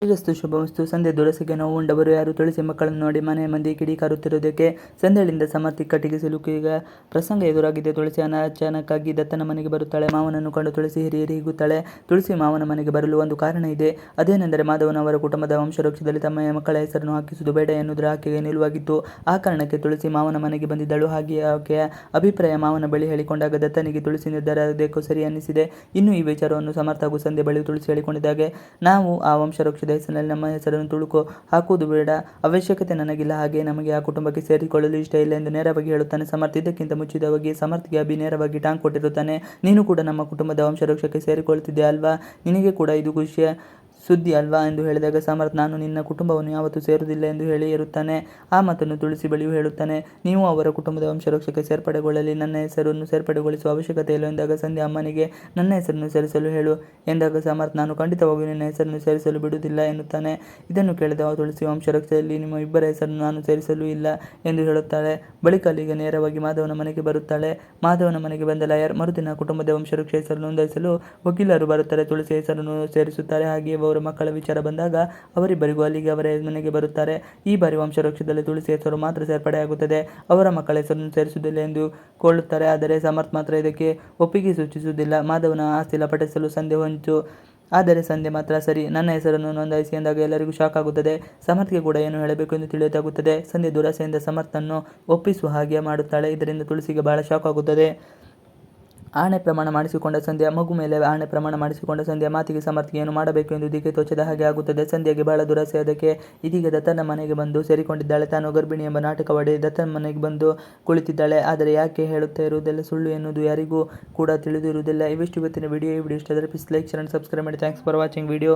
ಶ್ರೀರಸ್ತು ಶುಭಮಸ್ತು. ಸಂಧ್ಯೆ ದುರಸಿಗೆ ನೋವು ಉಂಡವರು ಯಾರು? ತುಳಸಿ ಮಕ್ಕಳನ್ನು ನೋಡಿ ಮನೆ ಮಂದಿ ಕಿಡಿಕಾರುತ್ತಿರುವುದಕ್ಕೆ ಸಂಧ್ಯಳಿಂದ ಸಮರ್ಥಿ ಕಟ್ಟಿಗೆ ಸಿಲುಕಿಗ ಪ್ರಸಂಗ ಎದುರಾಗಿದೆ. ತುಳಸಿ ಅಚಾನಕ್ಕಾಗಿ ದತ್ತನ ಮನೆಗೆ ಬರುತ್ತಾಳೆ. ಮಾವನನ್ನು ಕಂಡು ತುಳಸಿ ಹಿರಿಯರಿ ಹೀಗುತ್ತಾಳೆ. ತುಳಸಿ ಮಾವನ ಮನೆಗೆ ಬರಲು ಒಂದು ಕಾರಣ ಇದೆ. ಅದೇನೆಂದರೆ ಮಾಧವನ ಅವರ ಕುಟುಂಬದ ವಂಶವೃಕ್ಷದಲ್ಲಿ ತಮ್ಮ ಮಕ್ಕಳ ಹೆಸರನ್ನು ಹಾಕಿಸುವುದು ಬೇಡ ಎನ್ನುವುದರ ಆಕೆಗೆ ನಿಲುವಾಗಿತ್ತು. ಆ ಕಾರಣಕ್ಕೆ ತುಳಸಿ ಮಾವನ ಮನೆಗೆ ಬಂದಿದ್ದಳು. ಹಾಗೆಯೇ ಆಕೆಯ ಅಭಿಪ್ರಾಯ ಮಾವನ ಬಳಿ ಹೇಳಿಕೊಂಡಾಗ ದತ್ತನಿಗೆ ತುಳಸಿ ನಿರ್ಧಾರ ಅದಕ್ಕೂ ಸರಿ ಅನ್ನಿಸಿದೆ. ಇನ್ನು ಈ ವಿಚಾರವನ್ನು ಸಮರ್ಥ ಹಾಗೂ ಸಂಧ್ಯೆ ಬಳಿ ತುಳಸಿ ಹೇಳಿಕೊಂಡಿದ್ದಾಗೆ, ನಾವು ಆ ವಂಶವೃಕ್ಷದ ಹೆಸರಿನಲ್ಲಿ ನಮ್ಮ ಹೆಸರನ್ನು ತುಳುಕು ಹಾಕುವುದು ಬೇಡ, ಅವಶ್ಯಕತೆ ನನಗಿಲ್ಲ, ಹಾಗೆ ನಮಗೆ ಆ ಕುಟುಂಬಕ್ಕೆ ಸೇರಿಕೊಳ್ಳಲು ಇಷ್ಟ ಇಲ್ಲ ಎಂದು ನೇರವಾಗಿ ಹೇಳುತ್ತಾನೆ ಸಮರ್ಥ. ಇದಕ್ಕಿಂತ ಮುಚ್ಚಿದವಾಗಿ ಸಮರ್ಥ್ಗೆ ಅಭಿ ನೇರವಾಗಿ ಟಾಂಗ್ ಕೊಟ್ಟಿರುತ್ತಾನೆ. ನೀನು ಕೂಡ ನಮ್ಮ ಕುಟುಂಬದ ವಂಶವೃಕ್ಷಕ್ಕೆ ಸೇರಿಕೊಳ್ಳುತ್ತಿದ್ದೆ ಅಲ್ವಾ, ನಿನಗೆ ಕೂಡ ಇದು ಖುಷಿಯ ಸುದ್ದಿ ಅಲ್ವಾ ಎಂದು ಹೇಳಿದಾಗ ಸಮರ್ಥ, ನಾನು ನಿನ್ನ ಕುಟುಂಬವನ್ನು ಯಾವತ್ತೂ ಸೇರುವುದಿಲ್ಲ ಎಂದು ಹೇಳಿ ಇರುತ್ತಾನೆ. ಆ ಮಾತನ್ನು ತುಳಸಿ ಬಳಿಯೂ ಹೇಳುತ್ತಾನೆ. ನೀವು ಅವರ ಕುಟುಂಬದ ವಂಶವೃಕ್ಷಕ್ಕೆ ಸೇರ್ಪಡೆಗೊಳ್ಳಲಿ, ನನ್ನ ಹೆಸರನ್ನು ಸೇರ್ಪಡೆಗೊಳಿಸುವ ಅವಶ್ಯಕತೆ ಇಲ್ಲ ಎಂದಾಗ ಸಂಧ್ಯಾ ಅಮ್ಮನಿಗೆ ನನ್ನ ಹೆಸರನ್ನು ಸೇರಿಸಲು ಹೇಳು ಎಂದಾಗ ಸಮರ್ಥ, ನಾನು ಖಂಡಿತವಾಗಿಯೂ ನಿನ್ನ ಹೆಸರನ್ನು ಸೇರಿಸಲು ಬಿಡುವುದಿಲ್ಲ ಎನ್ನುತ್ತಾನೆ. ಇದನ್ನು ಕೇಳಿದ ತುಳಸಿ, ವಂಶವೃಕ್ಷದಲ್ಲಿ ನಿಮ್ಮ ಇಬ್ಬರ ಹೆಸರನ್ನು ನಾನು ಸೇರಿಸಲೂ ಇಲ್ಲ ಎಂದು ಹೇಳುತ್ತಾಳೆ. ಬಳಿಕ ಅಲ್ಲಿಗೆ ನೇರವಾಗಿ ಮಾಧವನ ಮನೆಗೆ ಬರುತ್ತಾಳೆ. ಮಾಧವನ ಮನೆಗೆ ಬಂದ ಲಾಯರ್ ಮರುದಿನ ಕುಟುಂಬದ ವಂಶವೃಕ್ಷ ಹೆಸರನ್ನು ನೋಂದಾಯಿಸಲು ವಕೀಲರು ಬರುತ್ತಾರೆ. ತುಳಸಿ ಹೆಸರನ್ನು ಸೇರಿಸುತ್ತಾರೆ. ಹಾಗೆಯೇ ಅವರ ಮಕ್ಕಳ ವಿಚಾರ ಬಂದಾಗ ಅವರಿಬ್ಬರಿಗೂ ಅಲ್ಲಿಗೆ ಅವರ ಮನೆಗೆ ಬರುತ್ತಾರೆ. ಈ ಬಾರಿ ವಂಶವೃಕ್ಷದಲ್ಲಿ ತುಳಸಿ ಹೆಸರು ಮಾತ್ರ ಸೇರ್ಪಡೆಯಾಗುತ್ತದೆ, ಅವರ ಮಕ್ಕಳ ಹೆಸರನ್ನು ಸೇರಿಸುವುದಿಲ್ಲ ಎಂದು ಕೊಳ್ಳುತ್ತಾರೆ. ಆದರೆ ಸಮರ್ಥ ಮಾತ್ರ ಇದಕ್ಕೆ ಒಪ್ಪಿಗೆ ಸೂಚಿಸುವುದಿಲ್ಲ. ಮಾಧವನ ಆಸ್ತಿ ಲಪಟಿಸಲು ಸಂಧ್ಯೆ ಹೊಂಚು, ಆದರೆ ಸಂಧ್ಯೆ ಮಾತ್ರ ಸರಿ, ನನ್ನ ಹೆಸರನ್ನು ನೋಂದಾಯಿಸಿ ಎಂದಾಗ ಎಲ್ಲರಿಗೂ ಶಾಕ್ ಆಗುತ್ತದೆ. ಸಮರ್ಥ್ಗೆ ಕೂಡ ಏನು ಹೇಳಬೇಕು ಎಂದು ತಿಳಿಯುತ್ತಾಗುತ್ತದೆ. ಸಂಧ್ಯೆ ದುರಾಸೆಯಿಂದ ಸಮರ್ಥನ್ನು ಒಪ್ಪಿಸುವ ಹಾಗೆ ಮಾಡುತ್ತಾಳೆ. ಇದರಿಂದ ತುಳಸಿಗೆ ಬಹಳ ಶಾಕ್ ಆಗುತ್ತದೆ. ಆಣೆ ಪ್ರಮಾಣ ಮಾಡಿಸಿಕೊಂಡ ಸಂಧ್ಯಾ, ಮಗು ಮೇಲೆ ಆಣೆ ಪ್ರಮಾಣ ಮಾಡಿಸಿಕೊಂಡ ಸಂಧ್ಯಾ ಮಾತಿಗೆ ಸಮರ್ಥ್ಗೆ ಏನು ಮಾಡಬೇಕು ಎಂದು ದಿಕ್ಕೆ ತೋಚದ ಹಾಗೆ ಆಗುತ್ತದೆ. ಸಂಧ್ಯಾಗೆ ಬಹಳ ದುರಾಸೆ. ಅದಕ್ಕೆ ಇದೀಗ ದತ್ತನ ಮನೆಗೆ ಬಂದು ಸೇರಿಕೊಂಡಿದ್ದಾಳೆ. ತಾನು ಗರ್ಭಿಣಿ ಎಂಬ ನಾಟಕವಾಡಿ ದತ್ತನ ಮನೆಗೆ ಬಂದು ಕುಳಿತಿದ್ದಾಳೆ. ಆದರೆ ಯಾಕೆ ಹೇಳುತ್ತಾ ಇರುವುದೆಲ್ಲ ಸುಳ್ಳು ಎನ್ನುವುದು ಯಾರಿಗೂ ಕೂಡ ತಿಳಿದಿರುವುದಿಲ್ಲ. ಇವಿಷ್ಟು ಇವತ್ತಿನ ವಿಡಿಯೋ. ಈ ವಿಡಿಯೋ ಇಷ್ಟ ಆದರೆ please like, share and subscribe ಮಾಡಿ. Thanks for watching video.